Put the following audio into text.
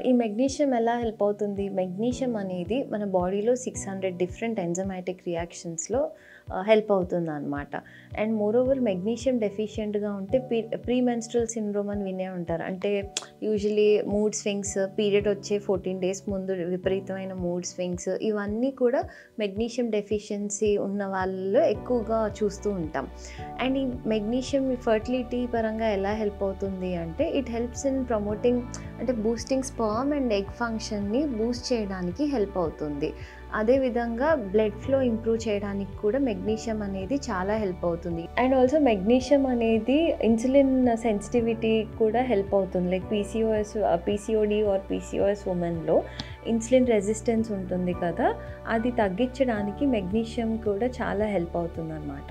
ఈ మెగ్నీషియం ఎలా హెల్ప్ అవుతుంది? మెగ్నీషియం అనేది మన బాడీలో 600 డిఫరెంట్ ఎంజైమాటిక్ రియాక్షన్స్‌లో హెల్ప్ అవుతుందనమాట. అండ్ మోరోవర్ మెగ్నీషియం డెఫిషియెంట్‌గా ఉంటే ప్రీమెన్స్ట్రువల్ సిండ్రోమ్ అని వినే ఉంటారు. అంటే యూజువల్లీ మూడ్ స్వింగ్స్, పీరియడ్ వచ్చే 14 డేస్ ముందు విపరీతమైన మూడ్ స్వింగ్స్, ఇవన్నీ కూడా మెగ్నీషియం డెఫిషియన్సీ ఉన్న వాళ్ళలో ఎక్కువగా చూస్తూ ఉంటాం. అండ్ ఈ మెగ్నీషియం ఫర్టిలిటీ పరంగా ఎలా హెల్ప్ అవుతుంది అంటే, ఇట్ హెల్ప్స్ ఇన్ ప్రమోటింగ్, అంటే బూస్టింగ్ స్పర్మ్ అండ్ ఎగ్ ఫంక్షన్ని బూస్ట్ చేయడానికి హెల్ప్ అవుతుంది. అదేవిధంగా బ్లడ్ ఫ్లో ఇంప్రూవ్ చేయడానికి కూడా మెగ్నీషియం అనేది చాలా హెల్ప్ అవుతుంది. అండ్ ఆల్సో మెగ్నీషియం అనేది ఇన్సులిన్ సెన్సిటివిటీ కూడా హెల్ప్ అవుతుంది. లైక్ పీసీఓడి ఆర్ పీసీఓఎస్ ఉమెన్లో ఇన్సులిన్ రెసిస్టెన్స్ ఉంటుంది కదా, అది తగ్గించడానికి మెగ్నీషియం కూడా చాలా హెల్ప్ అవుతుందన్నమాట.